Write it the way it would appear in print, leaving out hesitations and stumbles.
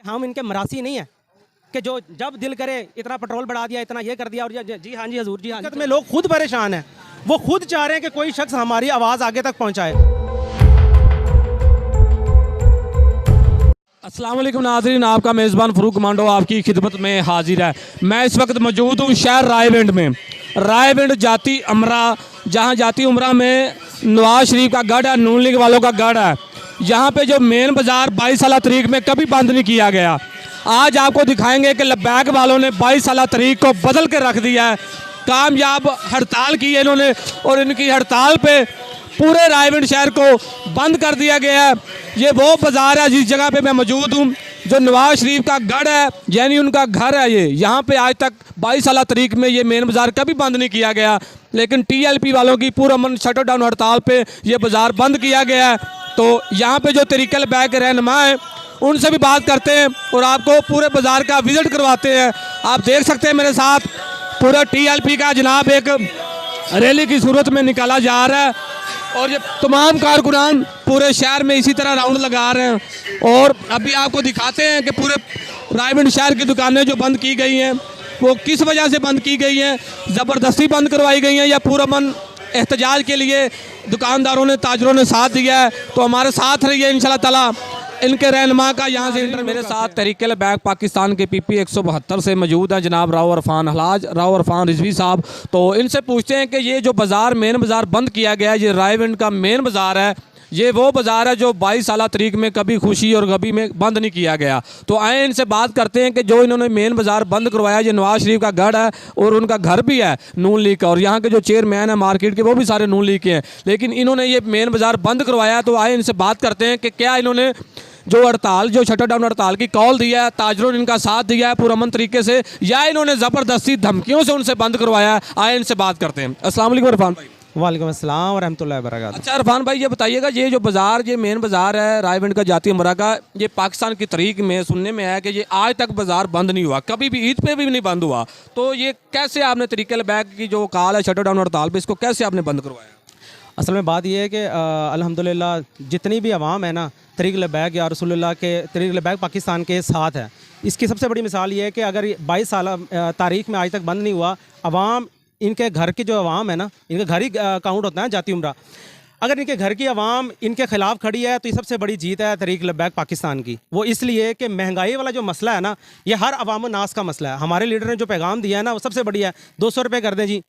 हम इनके मरासी नहीं है कि जो जब दिल करे इतना पेट्रोल बढ़ा दिया, इतना ये कर दिया। और जी हाँ जी हजूर, जी हाँ जी। में लोग खुद परेशान हैं, वो खुद चाह रहे हैं कि कोई शख्स हमारी आवाज़ आगे तक पहुंचाए। अस्सलाम वालेकुम नाज़रीन, आपका मेज़बान फ़रूक कमांडो आपकी खिदमत में हाजिर है। मैं इस वक्त मौजूद हूँ शहर रायविंड में। रायविंड जाती अमरा, जहाँ जाती उमरा में नवाज शरीफ का गढ़ है, नून लीग वालों का गढ़ है। यहाँ पे जो मेन बाज़ार 22 साल तारीख में कभी बंद नहीं किया गया। आज आपको दिखाएंगे कि लब्बैक वालों ने 22 साल तारीख को बदल के रख दिया है। कामयाब हड़ताल की है इन्होंने, और इनकी हड़ताल पे पूरे रायविंड शहर को बंद कर दिया गया है। ये वो बाज़ार है जिस जगह पे मैं मौजूद हूँ, जो नवाज शरीफ का गढ़ है, यानी उनका घर है। ये यहाँ पे आज तक 22 साल तारीख में ये मेन बाज़ार कभी बंद नहीं किया गया, लेकिन टीएलपी वालों की पुरअमन शटर डाउन हड़ताल पे ये बाज़ार बंद किया गया है। तो यहाँ पे जो तरीक़ल बैग के रहनुमा हैं उनसे भी बात करते हैं और आपको पूरे बाज़ार का विज़िट करवाते हैं। आप देख सकते हैं मेरे साथ पूरा टीएलपी का जनाब एक रैली की सूरत में निकाला जा रहा है, और ये तमाम कारकुनान पूरे शहर में इसी तरह राउंड लगा रहे हैं। और अभी आपको दिखाते हैं कि पूरे रायविंड शहर की दुकानें जो बंद की गई हैं वो किस वजह से बंद की गई हैं, ज़बरदस्ती बंद करवाई गई हैं या पुरअमन एहतजाज के लिए दुकानदारों ने, ताजरों ने साथ दिया है। तो हमारे साथ रहिए इंशाल्लाह ताला। इनके रहनुमा का यहाँ से इंटर मेरे साथ तहरीक बैग पाकिस्तान के PP 172 से मौजूद हैं जनाब राव अरफान हलाज, राव अरफान रिजवी साहब। तो इनसे पूछते हैं कि ये जो बाज़ार मेन बाज़ार बंद किया गया है, ये रायविंड का मेन बाज़ार है, ये वो बाज़ार है जो 22 साल तारीख में कभी खुशी और कभी में बंद नहीं किया गया। तो आए इनसे बात करते हैं कि जो इन्होंने मेन बाज़ार बंद करवाया, ये नवाज शरीफ का गढ़ है और उनका घर भी है नून लीग का, और यहाँ के जो चेयरमैन है मार्केट के वो भी सारे नून लीग के हैं, लेकिन इन्होंने ये मेन बाज़ार बंद करवाया। तो आए इनसे बात करते हैं कि क्या इन्होंने जो हड़ताल, जो शटर डाउन हड़ताल की कॉल दिया है, ताजरों ने इनका साथ दिया है पुरअमन तरीके से, या इन्होंने ज़बरदस्ती धमकियों से उनसे बंद करवाया है। आए इनसे बात करते हैं। अस्सलाम वालेकुम इरफान भाई। वालेकुम अस्सलाम वरहमतुल्लाहि वबरकातुहू। अच्छा इरफान भाई, ये बताइएगा, ये जो बाज़ार, ये मेन बाज़ार है रायविंड का जाती उमरा का, ये पाकिस्तान की तारीख में सुनने में है कि ये आज तक बाज़ार बंद नहीं हुआ, कभी भी ईद पे भी नहीं बंद हुआ। तो ये कैसे आपने तरीक़े बैग की जो कॉल है शटर डाउन हड़ताल पे, इसको कैसे आपने बंद करवाया? असल में बात यह है कि अल्हम्दुलिल्लाह जितनी भी आवाम है ना, तरीक़ बैग या रसूलुल्लाह के तरीक़ बैग पाकिस्तान के साथ है। इसकी सबसे बड़ी मिसाल ये है कि अगर 22 साल तारीख में आज तक बंद नहीं हुआ, आवाम, इनके घर की जो आवाम है ना, इनके घर ही काउंट होता है जाती उमरा, अगर इनके घर की आवाम इनके खिलाफ खड़ी है तो ये सबसे बड़ी जीत है तरीक़ बैग पाकिस्तान की। वो इसलिए कि महंगाई वाला जो मसला है ना, ये हर अवाम नास का मसला है। हमारे लीडर ने जो पैगाम दिया है ना वो सबसे बढ़िया है, 200 रुपये कर दें जी,